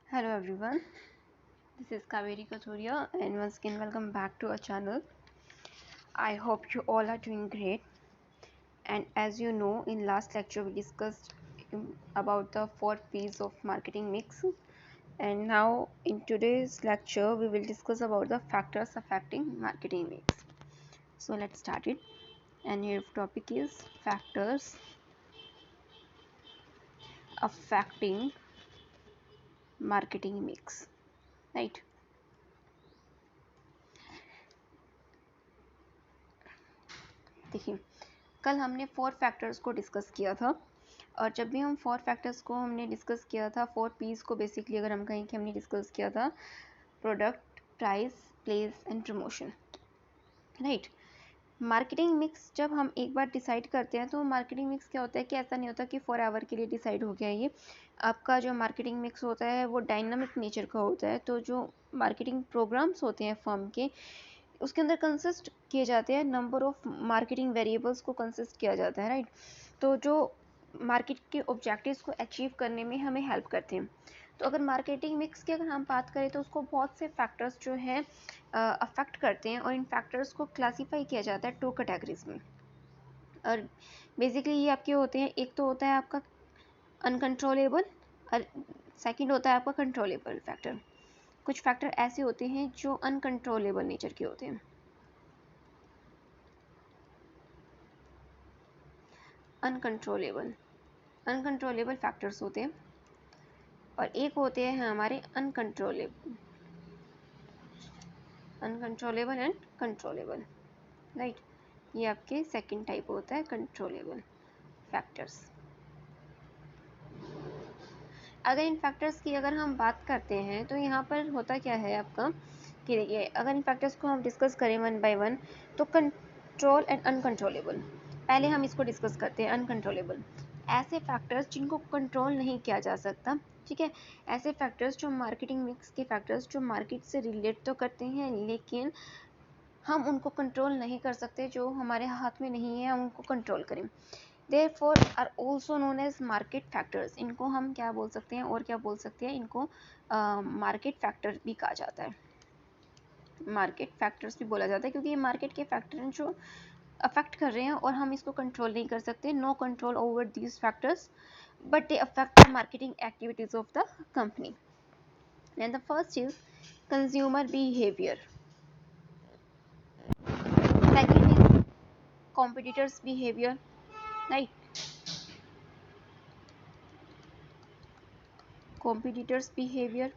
Hello everyone, this is Kaveri Kathuria and once again welcome back to our channel. I hope you all are doing great, and as you know, in last lecture we discussed about the 4 P's of marketing mix, and now in today's lecture we will discuss about the factors affecting marketing mix. So let's start it, and your topic is factors affecting marketing mix, right? देखिए, कल हमने 4 factors को discuss किया था, और जब भी हम 4 फैक्टर्स को हमने डिस्कस किया था, 4 P's को बेसिकली अगर हम कहें कि हमने डिस्कस किया था product, price, place and promotion, right. Marketing mix जब हम एक बार डिसाइड करते हैं तो मार्केटिंग मिक्स क्या होता है कि ऐसा नहीं होता कि फॉर एवर के लिए डिसाइड हो गया। ये आपका जो मार्केटिंग मिक्स होता है वो डायनामिक नेचर का होता है। तो जो मार्केटिंग प्रोग्राम्स होते हैं फर्म के, उसके अंदर कंसिस्ट किए जाते हैं, नंबर ऑफ मार्केटिंग वेरिएबल्स को कंसिस्ट किया जाता है, राइट। तो जो मार्केट के ऑब्जेक्टिव्स को अचीव करने में हमें हेल्प करते हैं। तो अगर मार्केटिंग मिक्स की अगर हम बात करें तो उसको बहुत से फैक्टर्स जो हैं अफेक्ट करते हैं, और इन फैक्टर्स को क्लासीफाई किया जाता है 2 कैटेगरीज में। और बेसिकली ये आपके होते हैं, एक तो होता है आपका अनकंट्रोलेबल और सेकंड होता है आपका कंट्रोलेबल फैक्टर। कुछ फैक्टर ऐसे होते हैं जो अनकंट्रोलेबल नेचर के होते हैं, अनकंट्रोलेबल फैक्टर्स होते हैं, और एक होते हैं हमारे अनकंट्रोलेबल एंड कंट्रोलेबल, राइट। ये आपके सेकंड टाइप होता है कंट्रोलेबल फैक्टर्स। अगर इन फैक्टर्स की अगर हम बात करते हैं तो यहाँ पर होता क्या है आपका कि देखिए, अगर इन फैक्टर्स को हम डिस्कस करें वन बाय वन, तो कंट्रोल एंड अनकंट्रोलेबल, पहले हम इसको डिस्कस करते हैं। अनकंट्रोलेबल ऐसे फैक्टर्स जिनको कंट्रोल नहीं किया जा सकता, ठीक है। ऐसे फैक्टर्स जो मार्केटिंग मिक्स के फैक्टर्स जो मार्केट से रिलेट तो करते हैं लेकिन हम उनको कंट्रोल नहीं कर सकते, जो हमारे हाथ में नहीं है हम उनको कंट्रोल करें। Therefore are also known as market factors। इनको हम क्या बोल सकते हैं, और क्या बोल सकते हैं, इनको मार्केट फैक्टर भी कहा जाता है, मार्केट फैक्टर्स भी बोला जाता है, क्योंकि ये मार्केट के फैक्टर हैं जो अफेक्ट कर रहे हैं और हम इसको कंट्रोल नहीं कर सकते। No control over these factors but they affect the marketing activities of the company. And the first is consumer behaviour, second is competitors behaviour, right. Competitors behaviour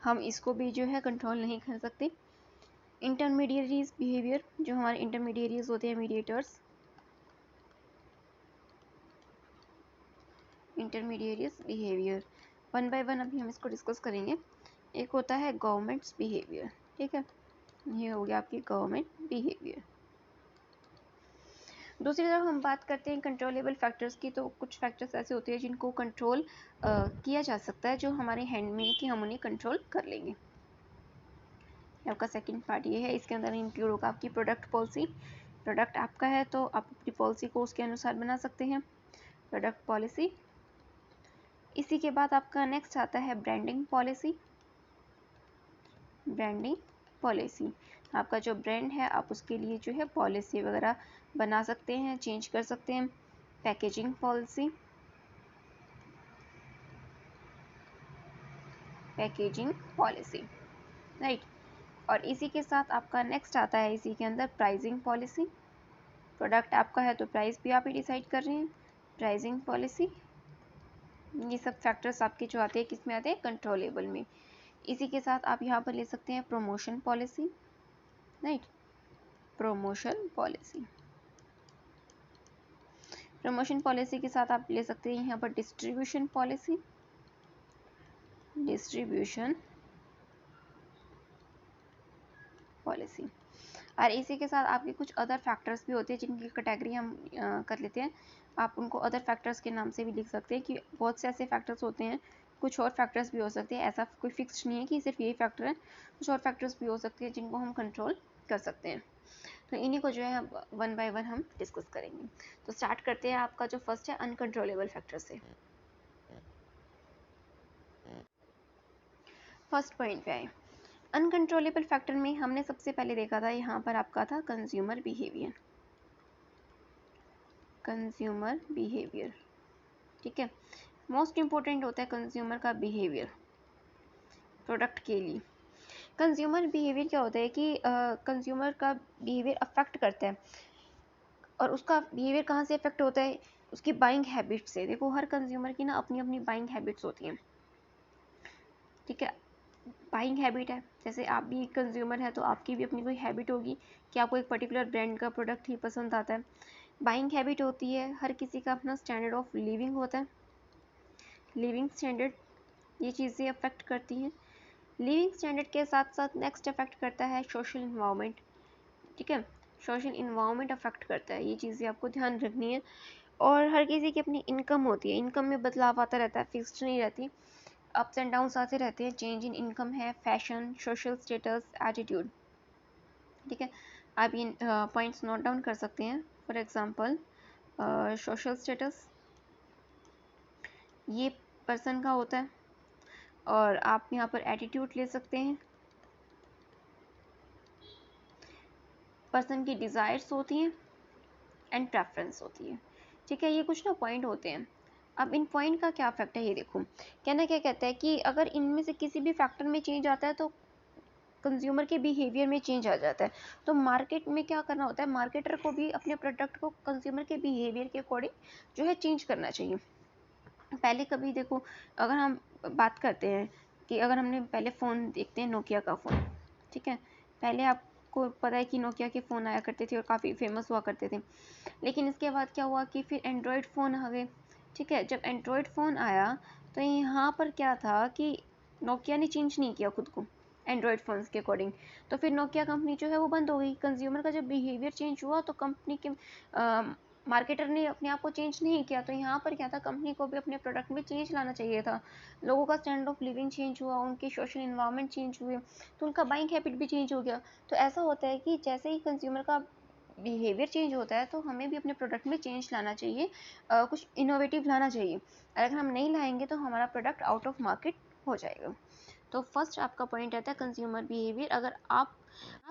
हम इसको भी जो है कंट्रोल नहीं कर सकते। इंटरमीडिएरीज बिहेवियर, जो हमारे इंटरमीडिएरीज होते हैं, mediators, intermediaries behaviour one by one अभी हम इसको डिस्कस करेंगे। एक होता है गवर्नमेंट्स बिहेवियर, ठीक है, ये हो गया आपकी गवर्नमेंट बिहेवियर। दूसरी तरफ हम बात करते हैं कंट्रोलेबल फैक्टर्स की, तो कुछ फैक्टर्स ऐसे होते हैं जिनको कंट्रोल किया जा सकता है, जो हमारे हैंड में है कि हम उन्हें कंट्रोल कर लेंगे। आपका सेकंड पार्ट ये है, इसके अंदर इंक्लूड होगा आपकी प्रोडक्ट पॉलिसी। प्रोडक्ट आपका है तो आप अपनी पॉलिसी को उसके अनुसार बना सकते हैं, प्रोडक्ट पॉलिसी। इसी के बाद आपका नेक्स्ट आता है ब्रांडिंग पॉलिसी। ब्रांडिंग पॉलिसी, आपका जो ब्रांड है आप उसके लिए जो है पॉलिसी वगैरह बना सकते हैं, चेंज कर सकते हैं। Packaging policy, packaging policy, right. और इसी के साथ आपका नेक्स्ट आता है इसी के अंदर प्राइसिंग पॉलिसी। प्रोडक्ट आपका है तो प्राइस भी आप ही डिसाइड कर रहे हैं, प्राइसिंग पॉलिसी। ये सब फैक्टर्स आपके जो आते हैं, किस में आते हैं, कंट्रोलेबल में। इसी के साथ आप यहाँ पर ले सकते हैं promotion policy, right, promotion policy. Promotion policy के साथ आप ले सकते हैं यहाँ पर डिस्ट्रीब्यूशन पॉलिसी, डिस्ट्रीब्यूशन पॉलिसी। और इसी के साथ आपके कुछ अदर फैक्टर्स भी होते हैं जिनकी कैटेगरी हम कर लेते हैं। आप उनको अदर फैक्टर्स के नाम से भी लिख सकते हैं, कि बहुत से ऐसे फैक्टर्स होते हैं, कुछ और फैक्टर्स भी हो सकते हैं, ऐसा कोई फिक्स नहीं है कि सिर्फ यही फैक्टर है, कुछ और फैक्टर्स भी हो सकते हैं जिनको हम कंट्रोल कर सकते हैं। तो इन्हीं को जो है वन बाय वन हम डिस्कस करेंगे। तो स्टार्ट करते हैं, आपका जो फर्स्ट है अनकंट्रोलेबल फैक्टर से। फर्स्ट पॉइंट पे आए। अनकंट्रोलेबल फैक्टर में हमने सबसे पहले देखा था, यहाँ पर आपका था कंज्यूमर बिहेवियर। कंज्यूमर बिहेवियर, ठीक है, मोस्ट इम्पोर्टेंट होता है कंज्यूमर का बिहेवियर प्रोडक्ट के लिए। कंज्यूमर बिहेवियर क्या होता है कि कंज्यूमर का बिहेवियर अफेक्ट करता है, और उसका बिहेवियर कहाँ से अफेक्ट होता है, उसकी बाइंग हैबिट से। देखो हर कंज्यूमर की ना अपनी अपनी बाइंग हैबिट्स होती हैं, ठीक है। बाइंग हैबिट है, जैसे आप भी कंज्यूमर है तो आपकी भी अपनी कोई हैबिट होगी कि आपको एक पर्टिकुलर ब्रांड का प्रोडक्ट ही पसंद आता है। बाइंग हैबिट होती है, हर किसी का अपना स्टैंडर्ड ऑफ लिविंग होता है, लिविंग स्टैंडर्ड, ये चीज़ें अफेक्ट करती हैं। लिविंग स्टैंडर्ड के साथ साथ नेक्स्ट अफेक्ट करता है सोशल इन्वायरमेंट, ठीक है, सोशल इन्वायरमेंट अफेक्ट करता है, ये चीज़ें आपको ध्यान रखनी है। और हर किसी की अपनी इनकम होती है, इनकम में बदलाव आता रहता है, फिक्स्ड नहीं रहती, अप्स एंड डाउन्स आते रहते हैं। चेंज इन इनकम है, फैशन, सोशल स्टेटस, एटीट्यूड, ठीक है। आप इन पॉइंट्स नोट डाउन कर सकते हैं। फॉर एग्जांपल सोशल स्टेटस ये पर्सन का होता है, और आप यहाँ पर एटीट्यूड ले सकते हैं, पर्सन की डिज़ायर्स होती हैं एंड प्रेफरेंस होती है, ठीक है। ये कुछ ना पॉइंट होते हैं। अब इन पॉइंट का क्या इफेक्ट है ये देखो। कहना क्या कहता है कि अगर इनमें से किसी भी फैक्टर में चेंज आता है तो कंज्यूमर के बिहेवियर में चेंज आ जाता है। तो मार्केट में क्या करना होता है, मार्केटर को भी अपने प्रोडक्ट को कंज्यूमर के बिहेवियर के अकॉर्डिंग जो है चेंज करना चाहिए। पहले कभी देखो, अगर हम बात करते हैं कि अगर हमने पहले फ़ोन देखते हैं, नोकिया का फ़ोन, ठीक है। पहले आपको पता है कि नोकिया के फ़ोन आया करते थे और काफ़ी फेमस हुआ करते थे। लेकिन इसके बाद क्या हुआ कि फिर एंड्रॉयड फ़ोन आ गए, ठीक है। जब एंड्रॉयड फ़ोन आया तो यहाँ पर क्या था कि नोकिया ने चेंज नहीं किया खुद को एंड्रॉयड फ़ोन्स के अकॉर्डिंग, तो फिर नोकिया कंपनी जो है वो बंद हो गई। कंज्यूमर का जब बिहेवियर चेंज हुआ तो कंपनी के मार्केटर ने अपने आप को चेंज नहीं किया, तो यहाँ पर क्या था, कंपनी को भी अपने प्रोडक्ट में चेंज लाना चाहिए था। लोगों का स्टैंडर्ड ऑफ लिविंग चेंज हुआ, उनके सोशल इन्वायरमेंट चेंज हुए, तो उनका बाइंग हैबिट भी चेंज हो गया। तो ऐसा होता है कि जैसे ही कंज्यूमर का बिहेवियर चेंज होता है तो हमें भी अपने प्रोडक्ट में चेंज लाना चाहिए, कुछ इनोवेटिव लाना चाहिए। अगर हम नहीं लाएंगे तो हमारा प्रोडक्ट आउट ऑफ मार्केट हो जाएगा। तो फर्स्ट आपका पॉइंट आता है कंज्यूमर बिहेवियर। अगर आप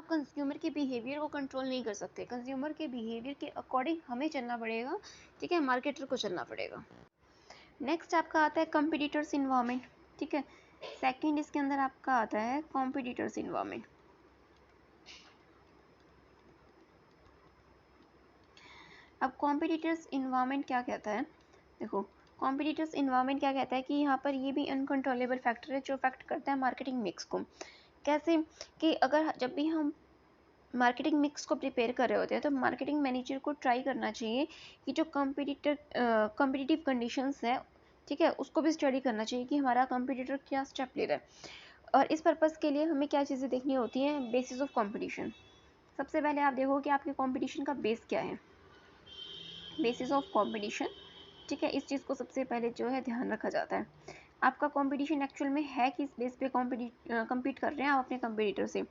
कंज्यूमर के बिहेवियर को कंट्रोल नहीं कर सकते, कंज्यूमर के बिहेवियर के अकॉर्डिंग हमें चलना पड़ेगा, ठीक है, मार्केटर को चलना पड़ेगा। नेक्स्ट आपका आता है कॉम्पिटिटर्स इन्वायरमेंट, ठीक है। सेकंड इसके अंदर आपका आता है कॉम्पिटिटर्स इन्वायरमेंट। अब कॉम्पिटिटर्स इन्वायरमेंट क्या कहता है, देखो कॉम्पिटिटर्स इन्वायरमेंट क्या कहता है कि यहाँ पर ये भी अनकंट्रोलेबल फैक्टर है जो अफेक्ट करता है मार्केटिंग मिक्स को। कैसे कि अगर जब भी हम मार्केटिंग मिक्स को प्रिपेयर कर रहे होते हैं तो मार्केटिंग मैनेजर को ट्राई करना चाहिए कि जो कॉम्पिटिटिव कंडीशंस है, ठीक है, उसको भी स्टडी करना चाहिए कि हमारा कंपटीटर क्या स्टेप ले रहा है। और इस पर्पज़ के लिए हमें क्या चीज़ें देखनी होती हैं, बेसिस ऑफ कंपटीशन। सबसे पहले आप देखो कि आपके कंपटीशन का बेस क्या है, बेसिस ऑफ कंपटीशन, ठीक है। इस चीज़ को सबसे पहले जो है ध्यान रखा जाता है। आपका कंपटीशन एक्चुअल में है किस बेस पे कम्पीट कर रहे हैं आप अपने कंपटीटर से।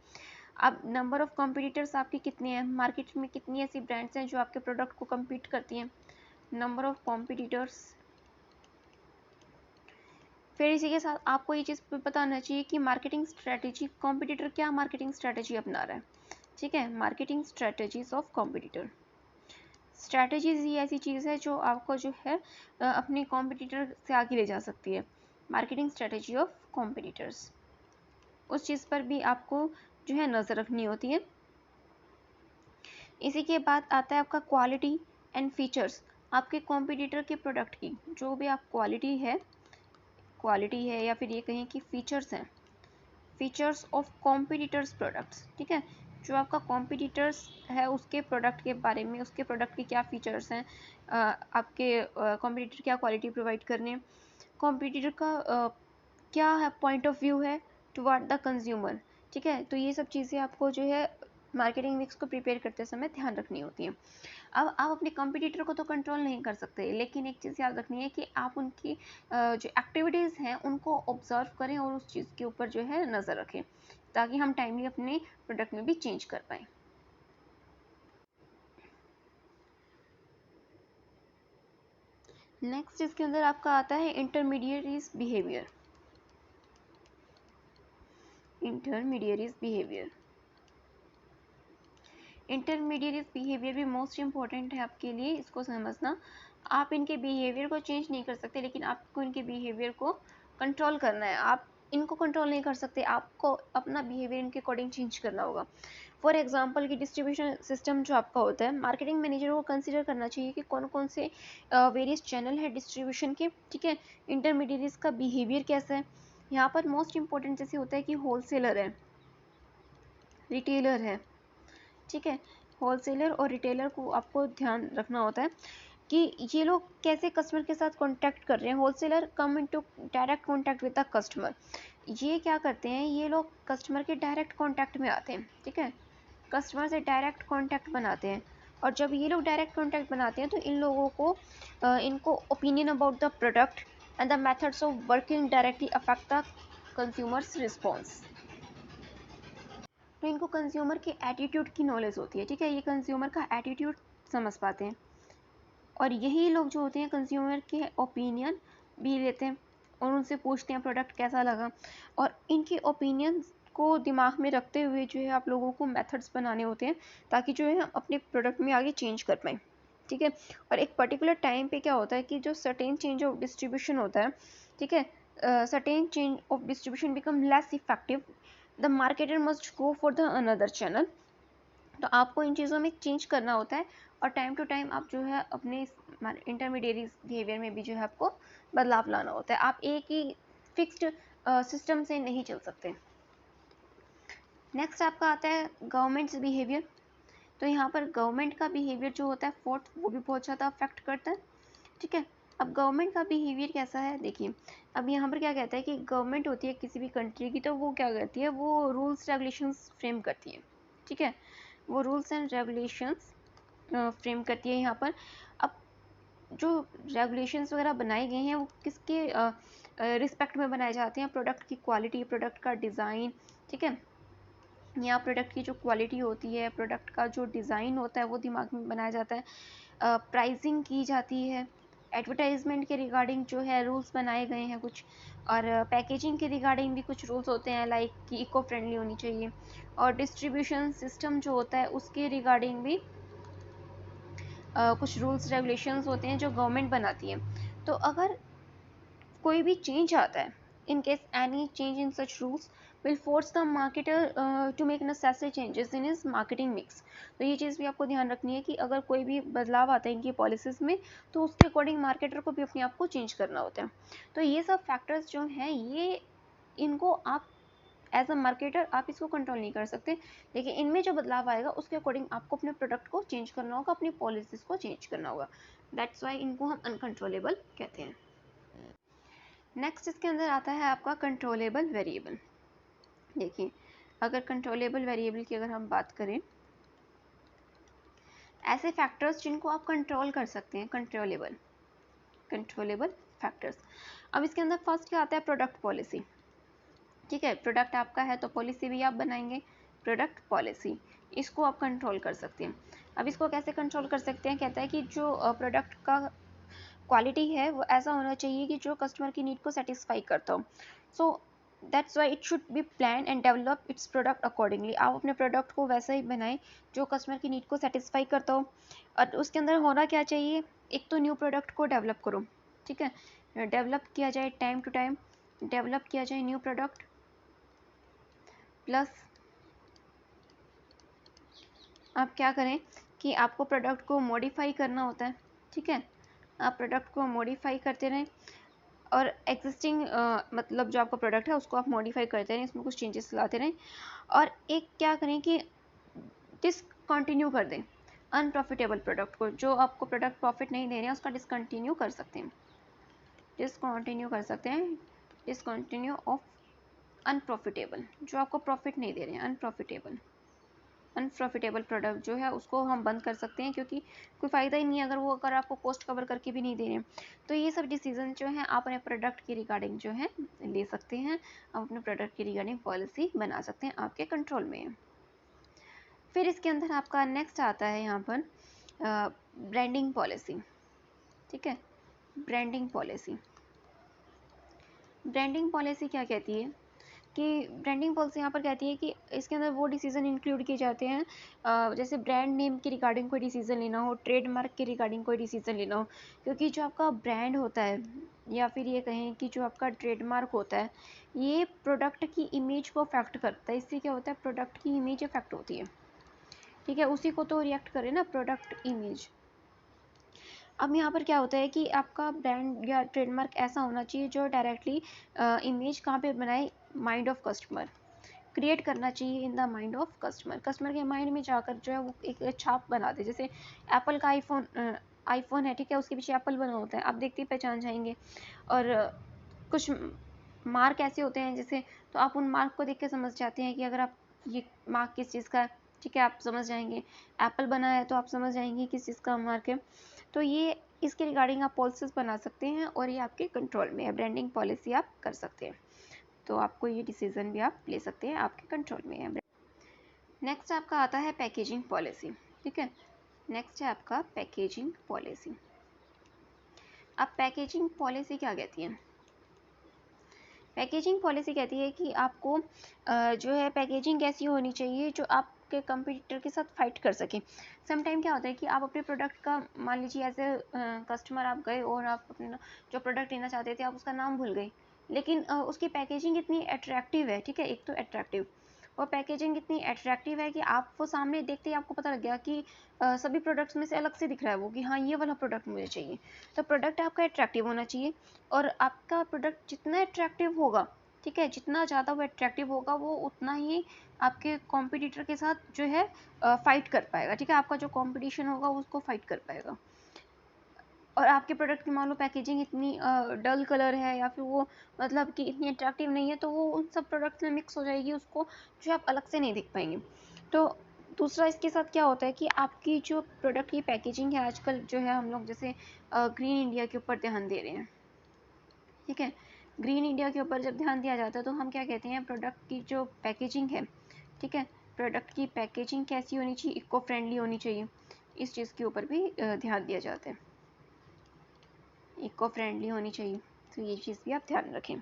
अब नंबर ऑफ कंपटीटर्स आपके कितने हैं, मार्केट में कितनी ऐसी ब्रांड्स हैं जो आपके प्रोडक्ट को कम्पीट करती हैं, नंबर ऑफ कंपटीटर्स। फिर इसी के साथ आपको ये चीज़ पता होना चाहिए कि मार्केटिंग स्ट्रेटेजी, कंपटीटर क्या मार्केटिंग स्ट्रेटेजी अपना रहा है, ठीक है। Marketing strategies of competitor. Strategies ही ऐसी चीज़ है जो आपको जो है अपने कॉम्पिटिटर से आगे ले जा सकती है। मार्केटिंग स्ट्रैटेजी ऑफ कॉम्पिटिटर्स, उस चीज़ पर भी आपको जो है नज़र रखनी होती है। इसी के बाद आता है आपका क्वालिटी एंड फीचर्स। आपके कॉम्पिटिटर के प्रोडक्ट की जो भी आप क्वालिटी है या फिर ये कहें कि फीचर्स हैं, फीचर्स ऑफ कॉम्पिटिटर्स प्रोडक्ट्स, ठीक है। जो आपका कॉम्पिटिटर्स है उसके प्रोडक्ट के बारे में, उसके प्रोडक्ट के क्या फीचर्स हैं, आपके कॉम्पिटिटर क्या क्वालिटी प्रोवाइड कर रहे हैं, कॉम्पिटिटर का क्या है पॉइंट ऑफ व्यू है टुवर्ड द कंज्यूमर, ठीक है। तो ये सब चीज़ें आपको जो है मार्केटिंग मिक्स को प्रिपेयर करते समय ध्यान रखनी होती है। अब आप अपने कंपटीटर को तो कंट्रोल नहीं कर सकते, लेकिन एक चीज़ याद रखनी है कि आप उनकी जो एक्टिविटीज़ हैं उनको ऑब्जर्व करें और उस चीज़ के ऊपर जो है नज़र रखें, ताकि हम टाइमली अपने प्रोडक्ट में भी चेंज कर पाएँ। नेक्स्ट इसके अंदर आपका आता है इंटरमीडिएटरीज बिहेवियर। इंटरमीडिएरीज बिहेवियर। इंटरमीडिएरीज बिहेवियर भी मोस्ट इम्पॉर्टेंट है आपके लिए, इसको समझना। आप इनके बिहेवियर को चेंज नहीं कर सकते, लेकिन आपको इनके बिहेवियर को कंट्रोल करना है। आप इनको कंट्रोल नहीं कर सकते, आपको अपना बिहेवियर इनके अकॉर्डिंग चेंज करना होगा। फॉर एग्जांपल कि डिस्ट्रीब्यूशन सिस्टम जो आपका होता है, मार्केटिंग मैनेजर को कंसीडर करना चाहिए कि कौन कौन से वेरियस चैनल है डिस्ट्रीब्यूशन के, ठीक है। इंटरमीडिएरीज का बिहेवियर कैसा है, यहाँ पर मोस्ट इम्पॉर्टेंट जैसे होता है कि होलसेलर है, रिटेलर है, ठीक है। होलसेलर और रिटेलर को आपको ध्यान रखना होता है कि ये लोग कैसे कस्टमर के साथ कांटेक्ट कर रहे हैं। Wholesaler come into direct contact with the customer. ये क्या करते हैं, ये लोग कस्टमर के डायरेक्ट कांटेक्ट में आते हैं, ठीक है। कस्टमर से डायरेक्ट कांटेक्ट बनाते हैं, और जब ये लोग डायरेक्ट कांटेक्ट बनाते हैं तो इन लोगों को इनको opinion about the product and the methods of working directly affect the consumers response. तो इनको कंज्यूमर के एटीट्यूड की नॉलेज होती है, ठीक है। ये कंज्यूमर का एटीट्यूड समझ पाते हैं, और यही लोग जो होते हैं कंज्यूमर के ओपिनियन भी लेते हैं और उनसे पूछते हैं प्रोडक्ट कैसा लगा, और इनके ओपिनियन को दिमाग में रखते हुए जो है आप लोगों को मेथड्स बनाने होते हैं, ताकि जो है हम अपने प्रोडक्ट में आगे चेंज कर पाएँ, ठीक है। और एक पर्टिकुलर टाइम पे क्या होता है कि जो सर्टेन चेंज ऑफ डिस्ट्रीब्यूशन होता है, ठीक है, certain change of distribution become less effective, the marketer must go for the another channel. तो आपको इन चीज़ों में चेंज करना होता है, और टाइम टू टाइम आप जो है अपने इंटरमीडिएट बिहेवियर में भी जो है आपको बदलाव लाना होता है। आप एक ही फिक्स्ड सिस्टम से नहीं चल सकते। नेक्स्ट आपका आता है गवर्नमेंट्स बिहेवियर। तो यहाँ पर गवर्नमेंट का बिहेवियर जो होता है फोर्थ, वो भी बहुत ज़्यादा अफेक्ट करता है, ठीक है। अब गवर्नमेंट का बिहेवियर कैसा है देखिए, अब यहाँ पर क्या कहता है कि गवर्नमेंट होती है किसी भी कंट्री की, तो वो क्या करती है, वो रूल्स रेगुलेशंस फ्रेम करती है, ठीक है। वो रूल्स एंड रेगुलेशंस फ्रेम करती है यहाँ पर। अब जो रेगुलेशंस वगैरह बनाए गए हैं वो किसके रिस्पेक्ट में बनाए जाते हैं, प्रोडक्ट की क्वालिटी, प्रोडक्ट का डिज़ाइन, ठीक है। यहाँ प्रोडक्ट की जो क्वालिटी होती है, प्रोडक्ट का जो डिज़ाइन होता है वो दिमाग में बनाया जाता है। प्राइसिंग की जाती है, एडवर्टाइजमेंट के रिगार्डिंग जो है रूल्स बनाए गए हैं कुछ, और पैकेजिंग के रिगार्डिंग भी कुछ रूल्स होते हैं, लाइक कि इको फ्रेंडली होनी चाहिए, और डिस्ट्रीब्यूशन सिस्टम जो होता है उसके रिगार्डिंग भी कुछ रूल्स रेगुलेशंस होते हैं जो गवर्नमेंट बनाती है। तो अगर कोई भी चेंज आता है, in case any change in such rules will force the marketer to make necessary changes in his marketing mix. तो ये चीज़ भी आपको ध्यान रखनी है कि अगर कोई भी बदलाव आता है इनकी पॉलिसीज़ में, तो उसके अकॉर्डिंग मार्केटर को भी अपने आप को चेंज करना होता है। तो ये सब फैक्टर्स जो हैं, ये इनको आप एज अ मार्केटर आप इसको कंट्रोल नहीं कर सकते, लेकिन इनमें जो बदलाव आएगा उसके अकॉर्डिंग आपको अपने प्रोडक्ट को चेंज करना होगा, अपनी पॉलिसीज़ को चेंज करना होगा। दैट्स वाई इनको हम अनकंट्रोलेबल कहते हैं। नेक्स्ट इसके अंदर आता है आपका कंट्रोलेबल वेरिएबल। देखिए, अगर कंट्रोलेबल वेरिएबल की अगर हम बात करें, ऐसे फैक्टर्स जिनको आप कंट्रोल कर सकते हैं, कंट्रोलेबल फैक्टर्स। अब इसके अंदर फर्स्ट क्या आता है, प्रोडक्ट पॉलिसी, ठीक है। प्रोडक्ट आपका है तो पॉलिसी भी आप बनाएंगे, प्रोडक्ट पॉलिसी, इसको आप कंट्रोल कर सकते हैं। अब इसको कैसे कंट्रोल कर सकते हैं, कहता है कि जो प्रोडक्ट का क्वालिटी है वो ऐसा होना चाहिए कि जो कस्टमर की नीड को सेटिस्फाई करता हो। So that's why it should be plan and develop it's product accordingly. आप अपने प्रोडक्ट को वैसा ही बनाएं जो कस्टमर की नीड को सेटिस्फाई करता हो। और उसके अंदर होना क्या चाहिए, एक तो न्यू प्रोडक्ट को डेवलप करो, ठीक है। डेवलप किया जाए टाइम टू टाइम, डेवलप किया जाए न्यू प्रोडक्ट, प्लस आप क्या करें कि आपको प्रोडक्ट को मॉडिफाई करना होता है, ठीक है। आप प्रोडक्ट को मॉडिफाई करते रहें, और एग्जिस्टिंग मतलब जो आपका प्रोडक्ट है उसको आप मॉडिफाई करते रहें, इसमें कुछ चेंजेस लाते रहें। और एक क्या करें कि डिसकंटिन्यू कर दें अनप्रॉफिटेबल प्रोडक्ट को, जो आपको प्रोडक्ट प्रॉफिट नहीं दे रहे हैं उसका डिसकंटिन्यू कर सकते हैं, डिसकंटिन्यू ऑफ अनप्रॉफिटेबल, जो आपको प्रॉफिट नहीं दे रहे हैं, अनप्रॉफिटेबल प्रोडक्ट जो है उसको हम बंद कर सकते हैं, क्योंकि कोई फ़ायदा ही नहीं है अगर वो, अगर आपको कॉस्ट कवर करके भी नहीं दे रहे हैं। तो ये सब डिसीजन जो है आप अपने प्रोडक्ट के रिगार्डिंग जो है ले सकते हैं, आप अपने प्रोडक्ट के रिगार्डिंग पॉलिसी बना सकते हैं, आपके कंट्रोल में है। फिर इसके अंदर आपका नेक्स्ट आता है यहाँ पर ब्रांडिंग पॉलिसी, ठीक है। ब्रांडिंग पॉलिसी क्या कहती है कि ब्रांडिंग पॉलिसी यहाँ पर कहती है कि इसके अंदर वो डिसीजन इंक्लूड किए जाते हैं, जैसे ब्रांड नेम के रिगार्डिंग कोई डिसीजन लेना हो, ट्रेडमार्क के रिगार्डिंग कोई डिसीजन लेना हो, क्योंकि जो आपका ब्रांड होता है या फिर ये कहें कि जो आपका ट्रेडमार्क होता है ये प्रोडक्ट की इमेज को अफेक्ट करता है। इससे क्या होता है, प्रोडक्ट की इमेज अफेक्ट होती है, ठीक है, उसी को तो रिएक्ट करे ना, प्रोडक्ट इमेज। अब यहाँ पर क्या होता है कि आपका ब्रांड या ट्रेडमार्क ऐसा होना चाहिए जो डायरेक्टली इमेज कहाँ पे बनाए, माइंड ऑफ कस्टमर, क्रिएट करना चाहिए in the mind of customer, customer के माइंड में जाकर जो है वो एक छाप बना दे। जैसे एप्पल का आईफोन है, ठीक है, उसके पीछे एप्पल बना होता है, आप देखते ही पहचान जाएंगे। और कुछ मार्क ऐसे होते हैं जैसे, तो आप उन मार्क को देख के समझ जाते हैं कि अगर आप ये मार्क किस चीज़ का है, ठीक है, आप समझ जाएंगे। एप्पल बना है तो आप समझ जाएंगे किस चीज़ का मार्क है। तो ये इसके रिगार्डिंग आप पॉलिसीज बना सकते हैं और ये आपके कंट्रोल में है, ब्रांडिंग पॉलिसी आप कर सकते हैं, तो आपको ये डिसीजन भी आप ले सकते हैं, आपके कंट्रोल में है। नेक्स्ट आपका आता है पैकेजिंग पॉलिसी, ठीक है, नेक्स्ट है आपका पैकेजिंग पॉलिसी। अब पैकेजिंग पॉलिसी क्या कहती है, पैकेजिंग पॉलिसी कहती है कि आपको जो है पैकेजिंग कैसी होनी चाहिए जो आपके कंपटीटर के साथ फाइट कर सके। समटाइम क्या होता है कि आप अपने प्रोडक्ट का, मान लीजिए एज ए कस्टमर आप गए और आप अपना जो प्रोडक्ट लेना चाहते थे आप उसका नाम भूल गए, लेकिन उसकी पैकेजिंग इतनी अट्रैक्टिव है, ठीक है, एक तो अट्रैक्टिव, और पैकेजिंग इतनी अट्रैक्टिव है कि आप वो सामने देखते ही आपको पता लग गया कि सभी प्रोडक्ट्स में से अलग से दिख रहा है वो, कि हाँ ये वाला प्रोडक्ट मुझे चाहिए। तो प्रोडक्ट आपका अट्रैक्टिव होना चाहिए, और आपका प्रोडक्ट जितना अट्रैक्टिव होगा, ठीक है, जितना ज़्यादा वो अट्रैक्टिव होगा वो उतना ही आपके कॉम्पिटिटर के साथ जो है फाइट कर पाएगा, ठीक है, आपका जो कॉम्पिटिशन होगा उसको फाइट कर पाएगा। और आपके प्रोडक्ट की मान लो पैकेजिंग इतनी डल कलर है या फिर वो मतलब कि इतनी अट्रैक्टिव नहीं है, तो वो उन सब प्रोडक्ट्स में मिक्स हो जाएगी, उसको जो आप अलग से नहीं दिख पाएंगे। तो दूसरा इसके साथ क्या होता है कि आपकी जो प्रोडक्ट की पैकेजिंग है, आजकल जो है हम लोग जैसे ग्रीन इंडिया के ऊपर ध्यान दे रहे हैं, ठीक है, ग्रीन इंडिया के ऊपर जब ध्यान दिया जाता है तो हम क्या कहते हैं, प्रोडक्ट की जो पैकेजिंग है, ठीक है, प्रोडक्ट की पैकेजिंग कैसी होनी चाहिए, इको फ्रेंडली होनी चाहिए, इस चीज़ के ऊपर भी ध्यान दिया जाता है, इको फ्रेंडली होनी चाहिए, तो ये चीज़ भी आप ध्यान रखें।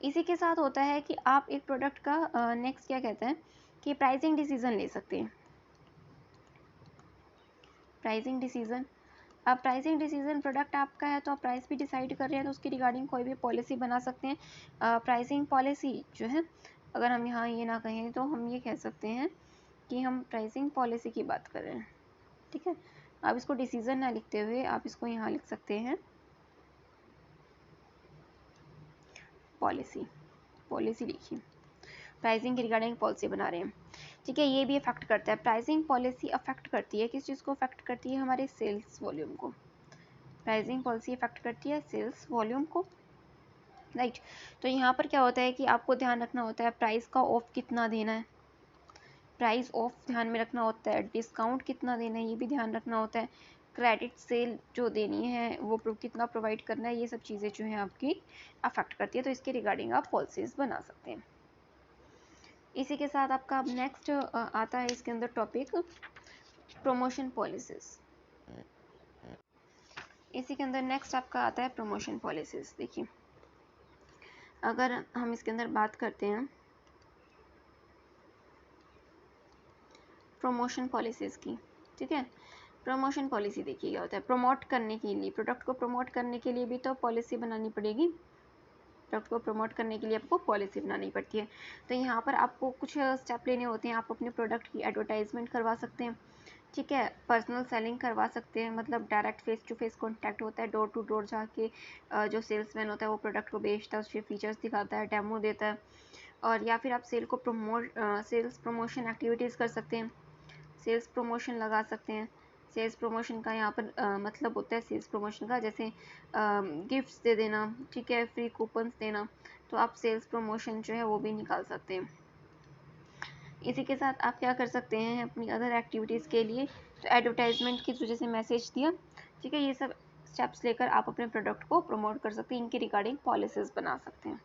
इसी के साथ होता है कि आप एक प्रोडक्ट का नेक्स्ट क्या कहते हैं कि प्राइसिंग डिसीजन ले सकते हैं, प्राइसिंग डिसीजन। अब प्राइसिंग डिसीजन, प्रोडक्ट आपका है तो आप प्राइस भी डिसाइड कर रहे हैं तो उसकी रिगार्डिंग कोई भी पॉलिसी बना सकते हैं। प्राइसिंग पॉलिसी जो है, अगर हम यहाँ ये ना कहें तो हम ये कह सकते हैं कि हम प्राइसिंग पॉलिसी की बात कर रहे हैं, ठीक है। आप इसको डिसीजन ना लिखते हुए आप इसको यहाँ लिख सकते हैं पॉलिसी, पॉलिसी लिखिए, प्राइसिंग के रिगार्डिंग पॉलिसी बना रहे हैं, ठीक है। ये भी अफेक्ट करता है, प्राइसिंग पॉलिसी अफेक्ट करती है, किस चीज़ को अफेक्ट करती है, हमारे सेल्स वॉल्यूम को। प्राइसिंग पॉलिसी अफेक्ट करती है सेल्स वॉल्यूम को, राइट। तो यहाँ पर क्या होता है कि आपको ध्यान रखना होता है प्राइस का ऑफ कितना देना है, प्राइस ऑफ ध्यान में रखना होता है, डिस्काउंट कितना देना है ये भी ध्यान रखना होता है, क्रेडिट सेल जो देनी है वो कितना प्रोवाइड करना है, ये सब चीज़ें जो है आपकी अफेक्ट करती है, तो इसके रिगार्डिंग आप पॉलिसीज बना सकते हैं। इसी के साथ आपका अब नेक्स्ट आता है इसके अंदर टॉपिक प्रमोशन पॉलिसीज। इसी के अंदर नेक्स्ट आपका आता है प्रमोशन पॉलिसीज। देखिए अगर हम इसके अंदर बात करते हैं प्रमोशन पॉलिसीज की, ठीक है, प्रमोशन पॉलिसी देखिए क्या होता है, प्रमोट करने के लिए, प्रोडक्ट को प्रमोट करने के लिए भी तो पॉलिसी बनानी पड़ेगी, प्रोडक्ट को प्रमोट करने के लिए आपको पॉलिसी बनानी पड़ती है। तो यहाँ पर आपको कुछ स्टेप लेने होते हैं, आप अपने प्रोडक्ट की एडवर्टाइजमेंट करवा सकते हैं, ठीक है, पर्सनल सेलिंग करवा सकते हैं, मतलब direct face to face contact होता है, डोर टू डोर जाके जो सेल्समैन होता है वो प्रोडक्ट को बेचता है, उसके फीचर्स दिखाता है, डेमो देता है, और या फिर आप सेल्स प्रमोशन एक्टिविटीज़ कर सकते हैं, सेल्स प्रमोशन लगा सकते हैं। सेल्स प्रमोशन का यहाँ पर मतलब होता है सेल्स प्रमोशन का, जैसे गिफ्ट्स दे देना, ठीक है, फ्री कूपन्स देना, तो आप सेल्स प्रमोशन जो है वो भी निकाल सकते हैं। इसी के साथ आप क्या कर सकते हैं अपनी अदर एक्टिविटीज़ के लिए, तो एडवर्टाइजमेंट की वजह से मैसेज दिया, ठीक है, ये सब स्टेप्स लेकर आप अपने प्रोडक्ट को प्रमोट कर सकते हैं, इनके रिगार्डिंग पॉलिसीज़ बना सकते हैं।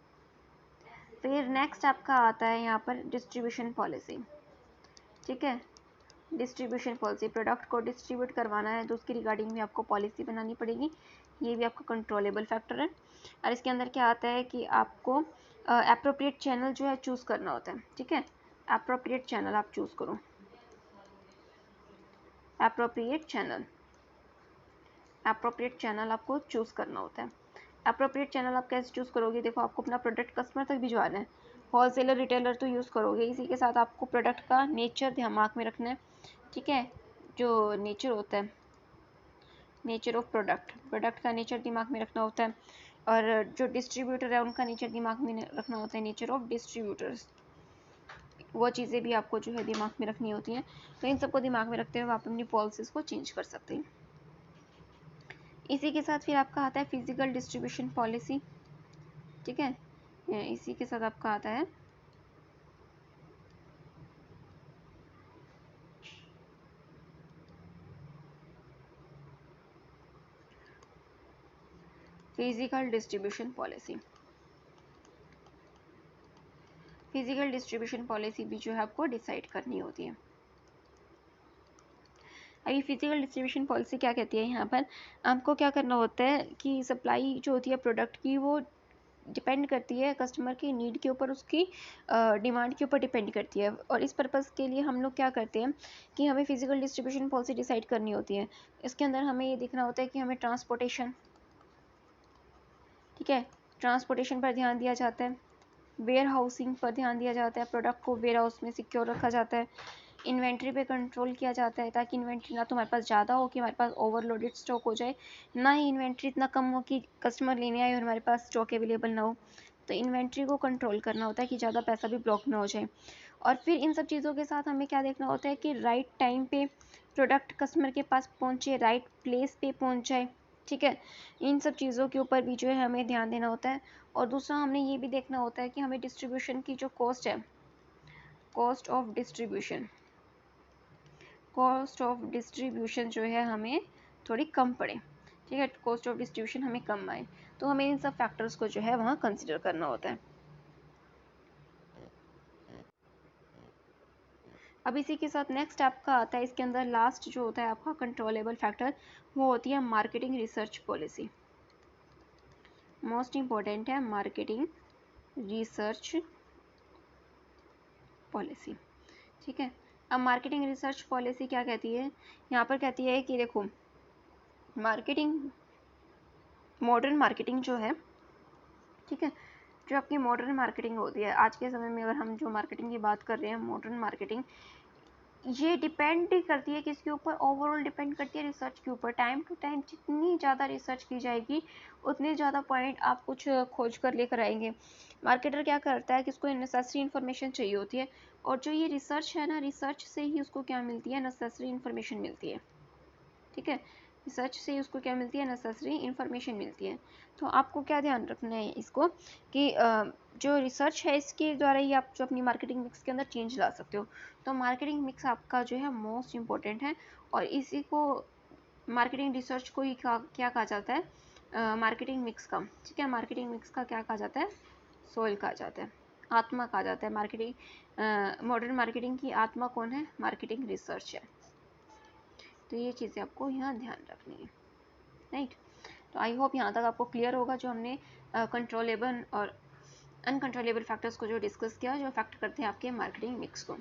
फिर नेक्स्ट आपका आता है यहाँ पर डिस्ट्रीब्यूशन पॉलिसी, ठीक है, डिस्ट्रीब्यूशन पॉलिसी, प्रोडक्ट को डिस्ट्रीब्यूट करवाना है तो उसकी रिगार्डिंग भी आपको पॉलिसी बनानी पड़ेगी, ये भी आपका कंट्रोलेबल फैक्टर है। और इसके अंदर क्या आता है कि आपको एप्रोप्रिएट चैनल जो है चूज़ करना होता है, ठीक है। एप्रोप्रिएट चैनल आप चूज़ करो, एप्रोप्रिएट चैनल आपको चूज़ करना होता है। एप्रोप्रिएट चैनल आप कैसे चूज़ करोगे? देखो, आपको अपना प्रोडक्ट कस्टमर तक भिजवाना है, होलसेलर रिटेलर तो यूज़ करोगे, इसी के साथ आपको प्रोडक्ट का नेचर दिमाग में रखना है, ठीक है। जो नेचर होता है, नेचर ऑफ प्रोडक्ट का नेचर दिमाग में रखना होता है, और जो डिस्ट्रीब्यूटर है उनका नेचर दिमाग में रखना होता है, नेचर ऑफ डिस्ट्रीब्यूटर्स। वो चीज़ें भी आपको जो है दिमाग में रखनी होती हैं। तो इन सबको दिमाग में रखते हुए आप अपनी पॉलिसीज़ को चेंज कर सकते हैं। इसी के साथ फिर आपका आता है फिजिकल डिस्ट्रीब्यूशन पॉलिसी, ठीक है। इसी के साथ आपका आता है physical distribution policy. Physical distribution policy भी जो है आपको डिसाइड करनी होती है। अभी फिजिकल डिस्ट्रीब्यूशन पॉलिसी क्या कहती है, यहाँ पर आपको क्या करना होता है कि सप्लाई जो होती है प्रोडक्ट की, वो डिपेंड करती है कस्टमर की नीड के ऊपर, उसकी डिमांड के ऊपर डिपेंड करती है। और इस पर्पज़ के लिए हम लोग क्या करते हैं कि हमें फिजिकल डिस्ट्रीब्यूशन पॉलिसी डिसाइड करनी होती है। इसके अंदर हमें ये देखना होता है कि हमें ट्रांसपोर्टेशन, ठीक है, ट्रांसपोर्टेशन पर ध्यान दिया जाता है, वेयर हाउसिंग पर ध्यान दिया जाता है, प्रोडक्ट को वेयर हाउस में सिक्योर रखा जाता है, इन्वेंट्री पे कंट्रोल किया जाता है ताकि इन्वेंट्री ना तो हमारे पास ज़्यादा हो कि हमारे पास ओवरलोडेड स्टॉक हो जाए, ना ही इन्वेंट्री इतना कम हो कि कस्टमर लेने आए और हमारे पास स्टॉक अवेलेबल ना हो। तो इन्वेंट्री को कंट्रोल करना होता है कि ज़्यादा पैसा भी ब्लॉक ना हो जाए। और फिर इन सब चीज़ों के साथ हमें क्या देखना होता है कि राइट टाइम पे प्रोडक्ट कस्टमर के पास पहुँचे, राइट प्लेस पे पहुँच जाए, ठीक है। इन सब चीज़ों के ऊपर भी जो है हमें ध्यान देना होता है। और दूसरा हमने ये भी देखना होता है कि हमें डिस्ट्रीब्यूशन की जो कॉस्ट है, कॉस्ट ऑफ डिस्ट्रीब्यूशन जो है हमें थोड़ी कम पड़े, ठीक है, कॉस्ट ऑफ डिस्ट्रीब्यूशन हमें कम आए। तो हमें इन सब फैक्टर्स को जो है वहाँ कंसिडर करना होता है। अब इसी के साथ नेक्स्ट आपका आता है, इसके अंदर लास्ट जो होता है आपका कंट्रोलेबल फैक्टर, वो होती है marketing research policy. Most important है मार्केटिंग रिसर्च पॉलिसी, ठीक है। अब मार्केटिंग रिसर्च पॉलिसी क्या कहती है, यहाँ पर कहती है कि देखो, मार्केटिंग, मॉडर्न मार्केटिंग जो है, ठीक है, जो आपकी मॉडर्न मार्केटिंग होती है आज के समय में, अगर हम जो मार्केटिंग की बात कर रहे हैं, मॉडर्न मार्केटिंग, ये डिपेंड करती है किसके ऊपर, ओवरऑल डिपेंड करती है रिसर्च के ऊपर। टाइम टू टाइम जितनी ज़्यादा रिसर्च की जाएगी उतने ज़्यादा पॉइंट आप कुछ खोज कर लेकर आएंगे। मार्केटर क्या करता है कि उसको नेसेसरी इन्फॉर्मेशन चाहिए होती है, और जो ये रिसर्च है ना, रिसर्च से ही उसको क्या मिलती है, नेसेसरी इन्फॉर्मेशन मिलती है, ठीक है। रिसर्च से उसको क्या मिलती है, नेसेसरी इन्फॉर्मेशन मिलती है। तो आपको क्या ध्यान रखना है इसको कि जो रिसर्च है इसके द्वारा ही आप जो अपनी मार्केटिंग मिक्स के अंदर चेंज ला सकते हो। तो मार्केटिंग मिक्स आपका जो है मोस्ट इम्पोर्टेंट है, और इसी को मार्केटिंग रिसर्च को ही क्या कहा जाता है, मार्केटिंग मिक्स का, ठीक है, मार्केटिंग मिक्स का क्या कहा जाता है, सोल कहा जाता है, आत्मा कहा जाता है। मार्केटिंग, मॉडर्न मार्केटिंग की आत्मा कौन है, मार्केटिंग रिसर्च है। तो ये चीज़ें आपको यहाँ ध्यान रखनी है, राइट। तो आई होप यहाँ तक आपको क्लियर होगा जो हमने कंट्रोलेबल और अनकंट्रोलेबल फैक्टर्स को जो डिस्कस किया, जो अफेक्ट करते हैं आपके मार्केटिंग मिक्स को।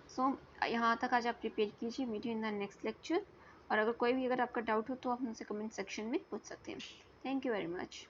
सो यहाँ तक आज आप प्रिपेयर कीजिए, meet you in the next lecture. और अगर कोई भी अगर आपका डाउट हो तो आप हमसे कमेंट सेक्शन में पूछ सकते हैं। Thank you very much.